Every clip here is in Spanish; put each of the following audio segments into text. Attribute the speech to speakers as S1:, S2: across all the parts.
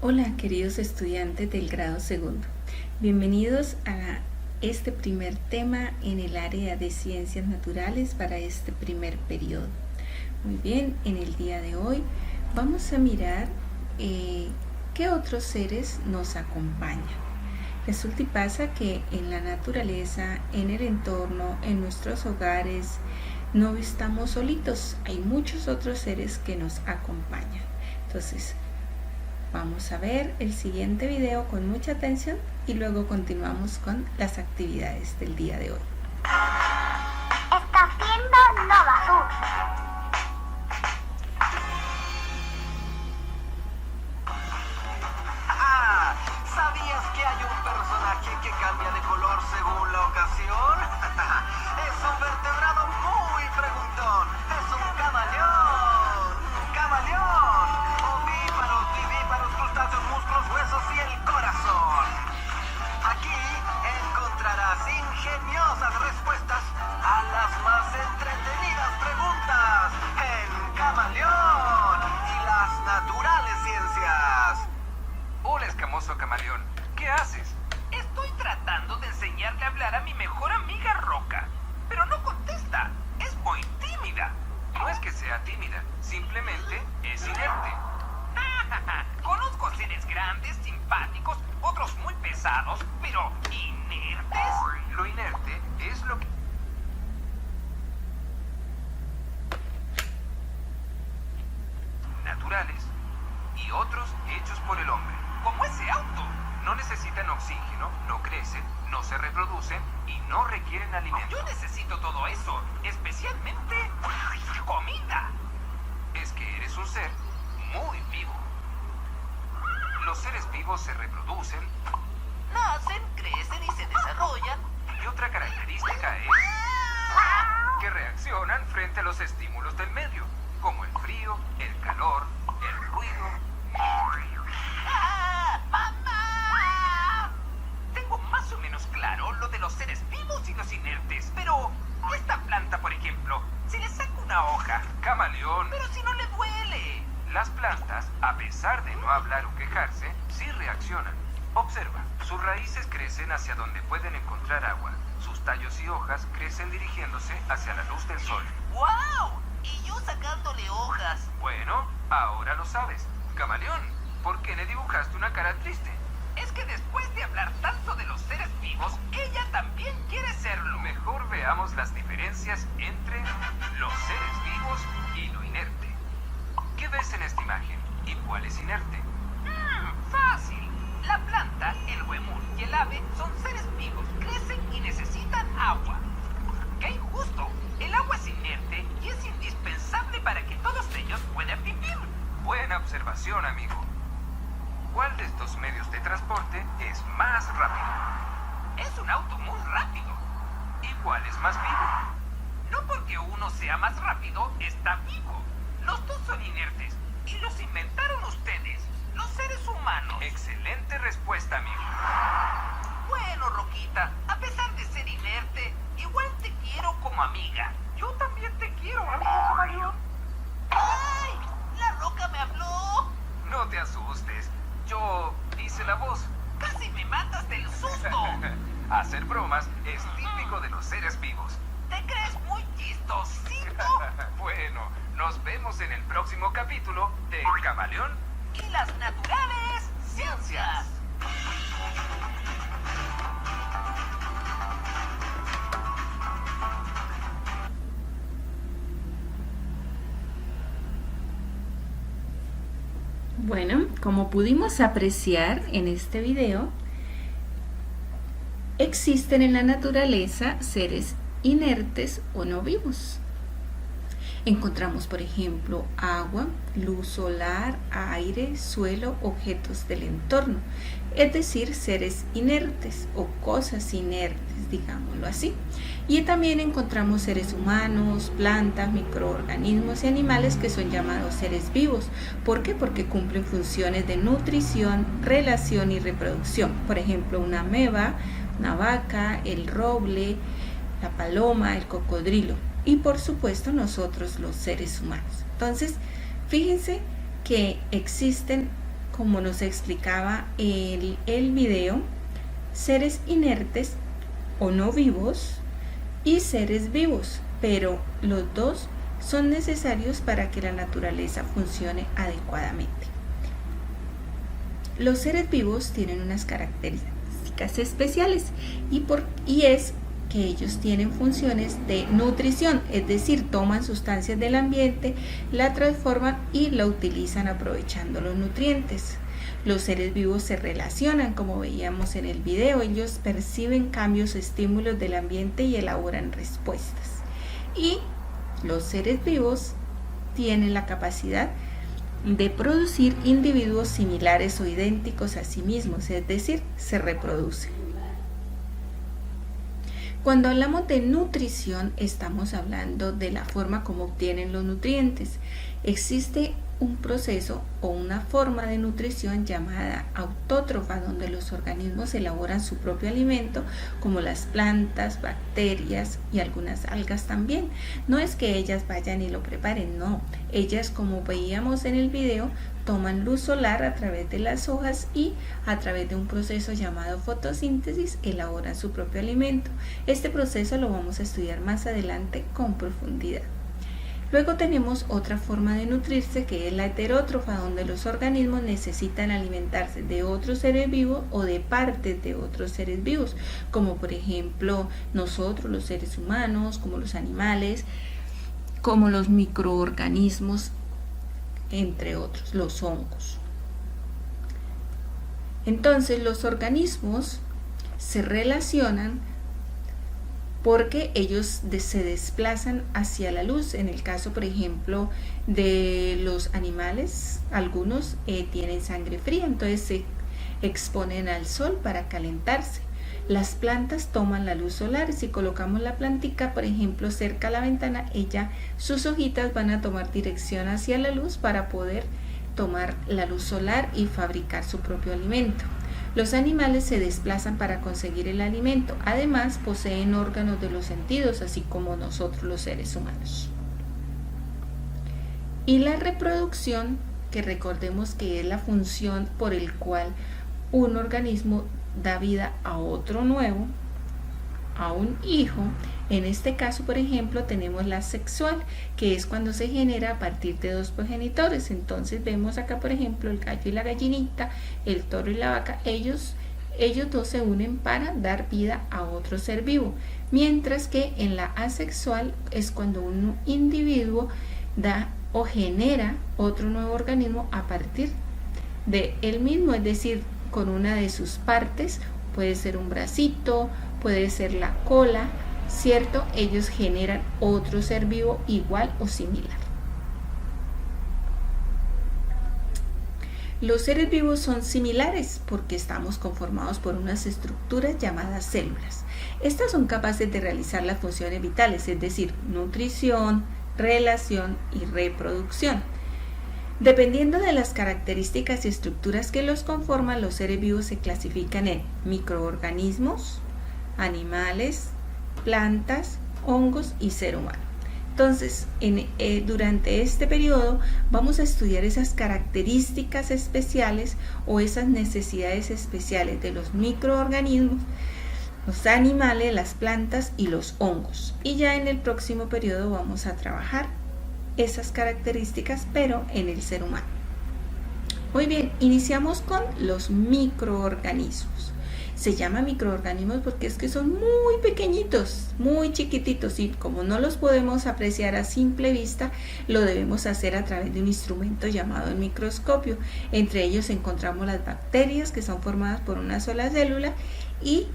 S1: Hola queridos estudiantes del grado segundo, bienvenidos a este primer tema en el área de ciencias naturales para este primer periodo. Muy bien, en el día de hoy vamos a mirar qué otros seres nos acompañan. Resulta y pasa que en la naturaleza, en el entorno, en nuestros hogares, no estamos solitos, hay muchos otros seres que nos acompañan. Entonces, vamos a ver el siguiente video con mucha atención y luego continuamos con las actividades del día de hoy.
S2: Está haciendo Nova Sur.
S3: ¿Sabías que hay un personaje que cambia de color según la ocasión? Es un vertebrado muy preguntón. Es un camaleón. ¡Camaleón! Ovíparos, vivíparos, crustáceos, músculos, huesos y el corazón. Aquí encontrarás ingeniosas respuestas a las más entretenidas preguntas en Camaleón y las naturales ciencias.
S4: Hola, escamoso camaleón. ¿Qué haces?
S5: Estoy tratando de enseñarle a hablar a mi mejor amiga Roca, pero no contesta. Es muy tímida.
S4: No es que sea tímida, simplemente es inerte.
S5: Conozco seres grandes, simpáticos, otros muy pesados, pero inertes.
S4: Lo inerte es lo que... naturales y otros hechos por el hombre.
S5: Como ese auto.
S4: No necesitan oxígeno, no crecen, no se reproducen y no requieren alimento.
S5: Yo necesito todo eso, especialmente comida.
S4: Es que eres un ser muy vivo. Los seres vivos se reproducen
S5: Nacen, crecen y se desarrollan.
S4: y otra característica es que reaccionan frente a los estímulos del medio, como el frío, el calor, el ruido.
S5: ¡Mamá! Tengo más o menos claro lo de los seres vivos y los inertes, pero esta planta, por ejemplo, si le saco una hoja,
S4: Camaleón.
S5: pero si no le duele.
S4: Las plantas, a pesar de no hablar o quejarse, sí reaccionan. Observa, sus raíces crecen hacia donde pueden encontrar agua. Sus tallos y hojas crecen dirigiéndose hacia la luz del sol.
S5: ¡Wow! Y yo sacándole hojas.
S4: Bueno, ahora lo sabes. Camaleón, ¿por qué le dibujaste una cara triste?
S5: Es que después de hablar tanto de los seres vivos, ella también quiere serlo.
S4: Mejor veamos las diferencias entre los seres vivos y lo inerte. ¿Qué ves en esta imagen? ¿Y cuál es inerte?
S5: Fácil. La planta, el huemul y el ave son seres vivos, crecen y necesitan agua. ¡Qué injusto! El agua es inerte y es indispensable para que todos ellos puedan vivir.
S4: Buena observación, amigo. ¿Cuál de estos medios de transporte es más rápido?
S5: Es un auto muy rápido.
S4: ¿Y cuál es más vivo?
S5: No porque uno sea más rápido, está vivo. Los dos son inertes y los inventaron ustedes, los seres humanos.
S4: Excelente respuesta, amigo.
S5: Bueno, Roquita, a pesar de ser inerte, igual te quiero como amiga.
S4: Yo también te quiero, amigo camaleón.
S5: ¡Ay! ¡La Roca me habló!
S4: No te asustes. Yo hice la voz.
S5: ¡Casi me matas del susto!
S4: Hacer bromas es típico de los seres vivos.
S5: ¿Te crees muy chistosito?
S4: Bueno, nos vemos en el próximo capítulo de Camaleón
S5: Y las naturales ciencias.
S1: Bueno, como pudimos apreciar en este video, existen en la naturaleza seres inertes o no vivos. Encontramos, por ejemplo, agua, luz solar, aire, suelo, objetos del entorno, es decir, seres inertes o cosas inertes, digámoslo así. Y también encontramos seres humanos, plantas, microorganismos y animales que son llamados seres vivos. ¿Por qué? Porque cumplen funciones de nutrición, relación y reproducción. Por ejemplo, una ameba, una vaca, el roble, la paloma, el cocodrilo. Y por supuesto nosotros los seres humanos. Entonces, fíjense que existen como nos explicaba el video, seres inertes o no vivos y seres vivos, pero los dos son necesarios para que la naturaleza funcione adecuadamente. Los seres vivos tienen unas características especiales y es que ellos tienen funciones de nutrición, es decir, toman sustancias del ambiente, la transforman y la utilizan aprovechando los nutrientes. Los seres vivos se relacionan, como veíamos en el video, ellos perciben cambios, estímulos del ambiente y elaboran respuestas. Y los seres vivos tienen la capacidad de producir individuos similares o idénticos a sí mismos, es decir, se reproducen. Cuando hablamos de nutrición, estamos hablando de la forma como obtienen los nutrientes. Existe un proceso o una forma de nutrición llamada autótrofa, donde los organismos elaboran su propio alimento, como las plantas, bacterias y algunas algas también. No es que ellas vayan y lo preparen, no. Ellas, como veíamos en el video, toman luz solar a través de las hojas y a través de un proceso llamado fotosíntesis elaboran su propio alimento. Este proceso lo vamos a estudiar más adelante con profundidad. Luego tenemos otra forma de nutrirse, que es la heterótrofa, donde los organismos necesitan alimentarse de otros seres vivos o de partes de otros seres vivos, como por ejemplo nosotros, los seres humanos, como los animales, como los microorganismos, entre otros, los hongos. Entonces los organismos se relacionan porque ellos se desplazan hacia la luz. En el caso, por ejemplo, de los animales, algunos tienen sangre fría, entonces se exponen al sol para calentarse. Las plantas toman la luz solar. Si colocamos la plantica, por ejemplo, cerca a la ventana, sus hojitas van a tomar dirección hacia la luz para poder tomar la luz solar y fabricar su propio alimento. Los animales se desplazan para conseguir el alimento. Además, poseen órganos de los sentidos, así como nosotros los seres humanos. Y la reproducción, que recordemos que es la función por el cual un organismo da vida a otro nuevo, a un hijo. En este caso, por ejemplo, tenemos la sexual, que es cuando se genera a partir de dos progenitores. Entonces vemos acá, por ejemplo, el gallo y la gallinita, el toro y la vaca. Ellos dos se unen para dar vida a otro ser vivo. Mientras que en la asexual es cuando un individuo da o genera otro nuevo organismo a partir de él mismo, es decir, con una de sus partes. Puede ser un bracito, puede ser la cola, ¿cierto? Ellos generan otro ser vivo igual o similar. Los seres vivos son similares porque estamos conformados por unas estructuras llamadas células. Estas son capaces de realizar las funciones vitales, es decir, nutrición, relación y reproducción. Dependiendo de las características y estructuras que los conforman, los seres vivos se clasifican en microorganismos, animales, plantas, hongos y ser humano. Entonces, durante este periodo vamos a estudiar esas características especiales o esas necesidades especiales de los microorganismos, los animales, las plantas y los hongos. Y ya en el próximo periodo vamos a trabajar esas características, pero en el ser humano. Muy bien, iniciamos con los microorganismos. Se llama microorganismos porque es que son muy pequeñitos, muy chiquititos, y como no los podemos apreciar a simple vista, lo debemos hacer a través de un instrumento llamado el microscopio. Entre ellos encontramos las bacterias, que son formadas por una sola célula, y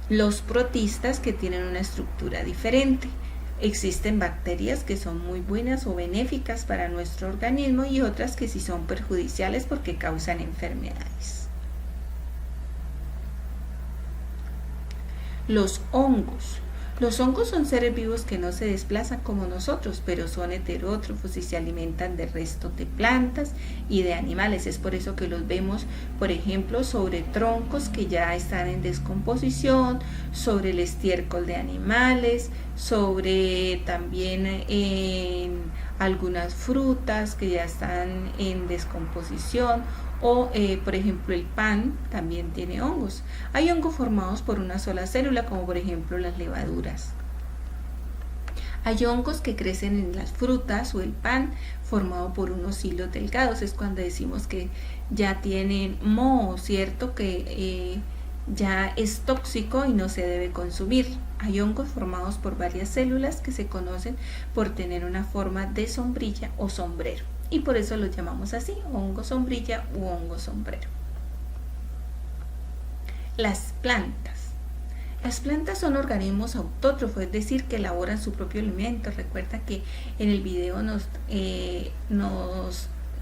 S1: los protistas, que tienen una estructura diferente. Existen bacterias que son muy buenas o benéficas para nuestro organismo y otras que sí son perjudiciales porque causan enfermedades. Los hongos. Los hongos son seres vivos que no se desplazan como nosotros, pero son heterótrofos y se alimentan de restos de plantas y de animales. Es por eso que los vemos, por ejemplo, sobre troncos que ya están en descomposición, sobre el estiércol de animales, sobre también en algunas frutas que ya están en descomposición, O, por ejemplo, el pan también tiene hongos. Hay hongos formados por una sola célula, como por ejemplo las levaduras. Hay hongos que crecen en las frutas o el pan formado por unos hilos delgados. Es cuando decimos que ya tienen moho, ¿cierto? Que ya es tóxico y no se debe consumir. Hay hongos formados por varias células que se conocen por tener una forma de sombrilla o sombrero. Y por eso los llamamos así, hongo sombrilla u hongo sombrero. Las plantas. Las plantas son organismos autótrofos, es decir, que elaboran su propio alimento. Recuerda que en el video nos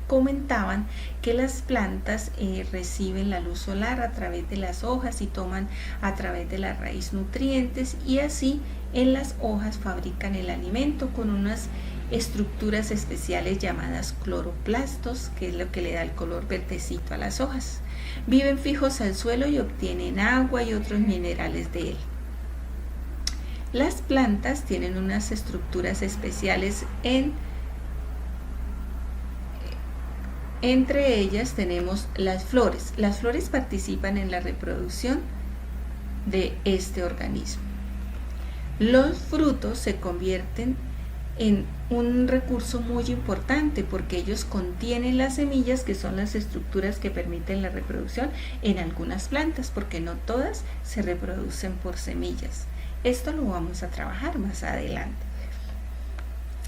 S1: comentaban que las plantas reciben la luz solar a través de las hojas y toman a través de la raíz nutrientes, y así en las hojas fabrican el alimento con unas estructuras especiales llamadas cloroplastos, que es lo que le da el color verdecito a las hojas. Viven fijos al suelo y obtienen agua y otros minerales de él. Las plantas tienen unas estructuras especiales entre ellas tenemos las flores. Las flores participan en la reproducción de este organismo. Los frutos se convierten en un recurso muy importante porque ellos contienen las semillas, que son las estructuras que permiten la reproducción en algunas plantas, porque no todas se reproducen por semillas. Esto lo vamos a trabajar más adelante.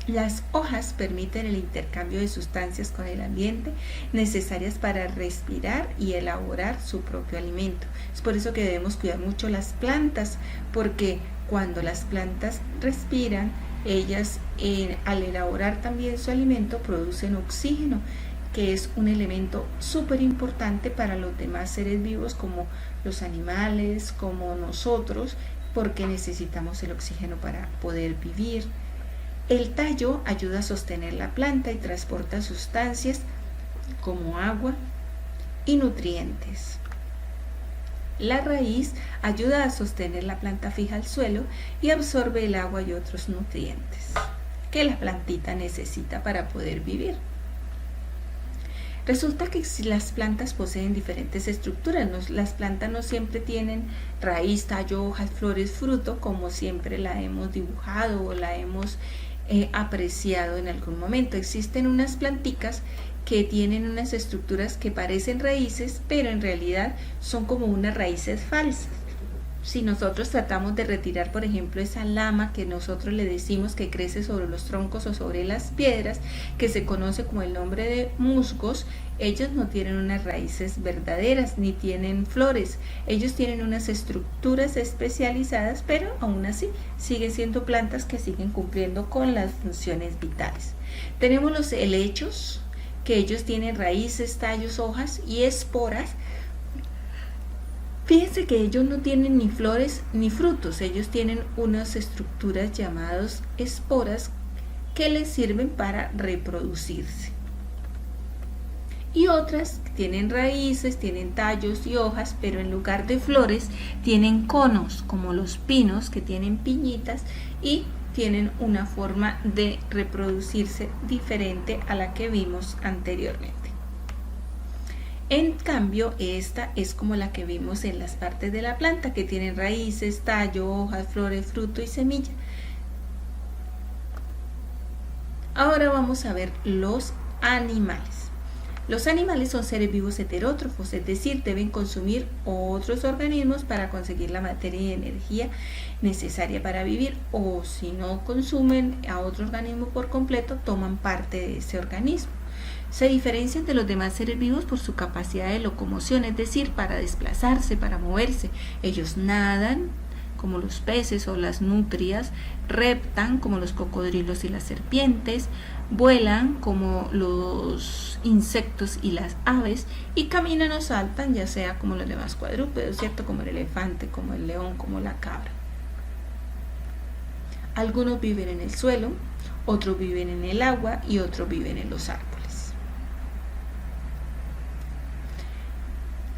S1: Las hojas permiten el intercambio de sustancias con el ambiente necesarias para respirar y elaborar su propio alimento. Es por eso que debemos cuidar mucho las plantas, porque cuando las plantas respiran, ellas al elaborar también su alimento producen oxígeno, que es un elemento súper importante para los demás seres vivos como los animales, como nosotros, porque necesitamos el oxígeno para poder vivir. El tallo ayuda a sostener la planta y transporta sustancias como agua y nutrientes. La raíz ayuda a sostener la planta fija al suelo y absorbe el agua y otros nutrientes que la plantita necesita para poder vivir. Resulta que las plantas poseen diferentes estructuras. Las plantas no siempre tienen raíz, tallo, hojas, flores, fruto, como siempre la hemos dibujado o la hemos apreciado en algún momento. Existen unas planticas que tienen unas estructuras que parecen raíces, pero en realidad son como unas raíces falsas. Si nosotros tratamos de retirar, por ejemplo, esa lama que nosotros le decimos que crece sobre los troncos o sobre las piedras, que se conoce como el nombre de musgos, ellos no tienen unas raíces verdaderas ni tienen flores. Ellos tienen unas estructuras especializadas, pero aún así siguen siendo plantas que siguen cumpliendo con las funciones vitales. Tenemos los helechos, que ellos tienen raíces, tallos, hojas y esporas. Fíjense que ellos no tienen ni flores ni frutos, ellos tienen unas estructuras llamadas esporas que les sirven para reproducirse. Y otras tienen raíces, tienen tallos y hojas, pero en lugar de flores tienen conos, como los pinos, que tienen piñitas y tienen una forma de reproducirse diferente a la que vimos anteriormente. En cambio, esta es como la que vimos en las partes de la planta, que tienen raíces, tallo, hojas, flores, fruto y semilla. Ahora vamos a ver los animales. Los animales son seres vivos heterótrofos, es decir, deben consumir otros organismos para conseguir la materia y energía necesaria para vivir, o si no consumen a otro organismo por completo, toman parte de ese organismo. Se diferencian de los demás seres vivos por su capacidad de locomoción, es decir, para desplazarse, para moverse. Ellos nadan, como los peces o las nutrias, reptan, como los cocodrilos y las serpientes, vuelan, como los insectos y las aves, y caminan o saltan, ya sea como los demás cuadrúpedos, ¿cierto? Como el elefante, como el león, como la cabra. Algunos viven en el suelo, otros viven en el agua y otros viven en los árboles.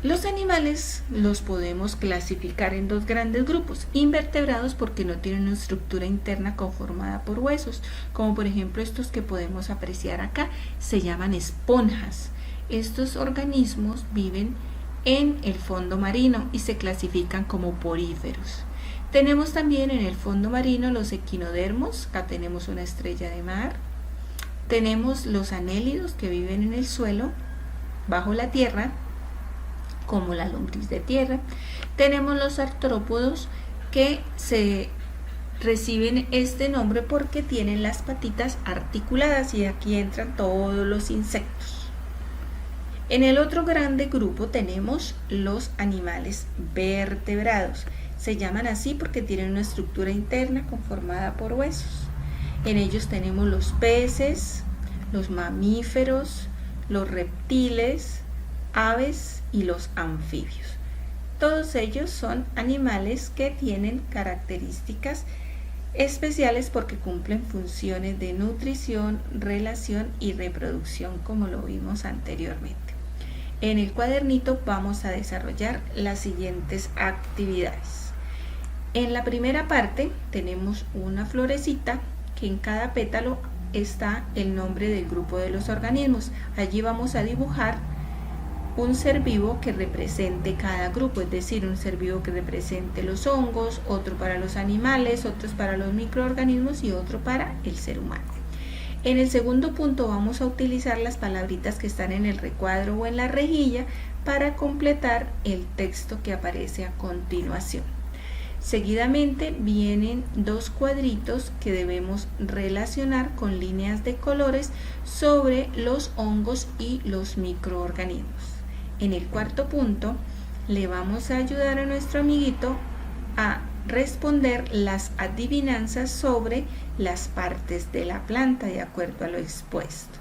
S1: Los animales los podemos clasificar en dos grandes grupos: invertebrados, porque no tienen una estructura interna conformada por huesos, como por ejemplo estos que podemos apreciar acá, se llaman esponjas. estos organismos viven en el fondo marino y se clasifican como poríferos. Tenemos también en el fondo marino los equinodermos, acá tenemos una estrella de mar. Tenemos los anélidos que viven en el suelo, bajo la tierra, como la lombriz de tierra. Tenemos los artrópodos que se reciben este nombre porque tienen las patitas articuladas, y aquí entran todos los insectos. En el otro grande grupo tenemos los animales vertebrados. Se llaman así porque tienen una estructura interna conformada por huesos. En ellos tenemos los peces, los mamíferos, los reptiles, aves y los anfibios. Todos ellos son animales que tienen características especiales porque cumplen funciones de nutrición, relación y reproducción, como lo vimos anteriormente. En el cuadernito vamos a desarrollar las siguientes actividades. En la primera parte tenemos una florecita que en cada pétalo está el nombre del grupo de los organismos. Allí vamos a dibujar un ser vivo que represente cada grupo, es decir, un ser vivo que represente los hongos, otro para los animales, otros para los microorganismos y otro para el ser humano. En el segundo punto vamos a utilizar las palabritas que están en el recuadro o en la rejilla para completar el texto que aparece a continuación. Seguidamente vienen dos cuadritos que debemos relacionar con líneas de colores sobre los hongos y los microorganismos. En el cuarto punto le vamos a ayudar a nuestro amiguito a responder las adivinanzas sobre las partes de la planta de acuerdo a lo expuesto.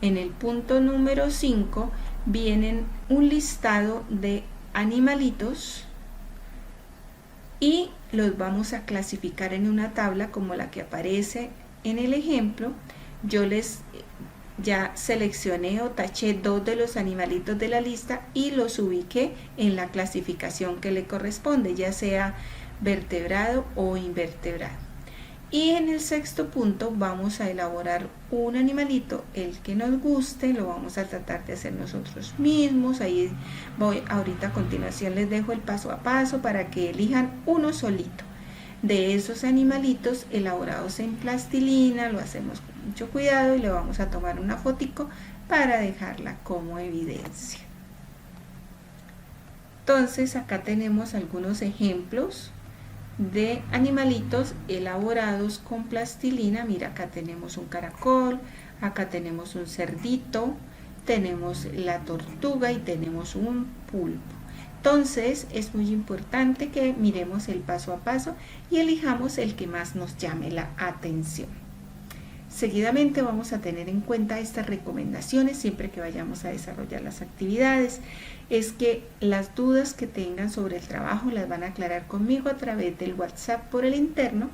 S1: En el punto número 5 vienen un listado de animalitos y los vamos a clasificar en una tabla como la que aparece en el ejemplo. Yo ya seleccioné o taché 2 de los animalitos de la lista y los ubiqué en la clasificación que le corresponde, ya sea vertebrado o invertebrado. Y en el sexto punto vamos a elaborar un animalito, el que nos guste, lo vamos a tratar de hacer nosotros mismos. Ahí ahorita a continuación les dejo el paso a paso para que elijan uno solito de esos animalitos elaborados en plastilina. Lo hacemos con mucho cuidado y le vamos a tomar una fotico para dejarla como evidencia. Entonces acá tenemos algunos ejemplos de animalitos elaborados con plastilina. Mira, acá tenemos un caracol, acá tenemos un cerdito, tenemos la tortuga y tenemos un pulpo. Entonces es muy importante que miremos el paso a paso y elijamos el que más nos llame la atención. Seguidamente vamos a tener en cuenta estas recomendaciones siempre que vayamos a desarrollar las actividades. Es que las dudas que tengan sobre el trabajo las van a aclarar conmigo a través del WhatsApp por el interno.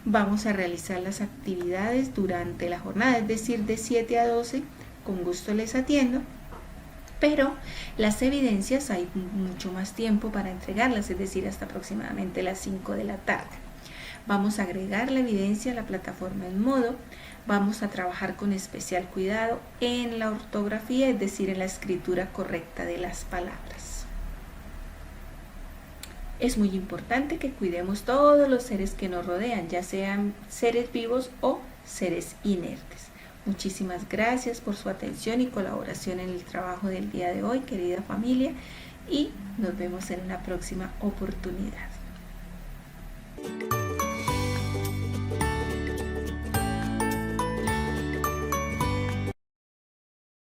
S1: Vamos a realizar las actividades durante la jornada, es decir, de 7 a 12, con gusto les atiendo. Pero las evidencias hay mucho más tiempo para entregarlas, es decir, hasta aproximadamente las 5 de la tarde. Vamos a agregar la evidencia a la plataforma en modo. Vamos a trabajar con especial cuidado en la ortografía, es decir, en la escritura correcta de las palabras. Es muy importante que cuidemos todos los seres que nos rodean, ya sean seres vivos o seres inertes. Muchísimas gracias por su atención y colaboración en el trabajo del día de hoy, querida familia, y nos vemos en una próxima oportunidad.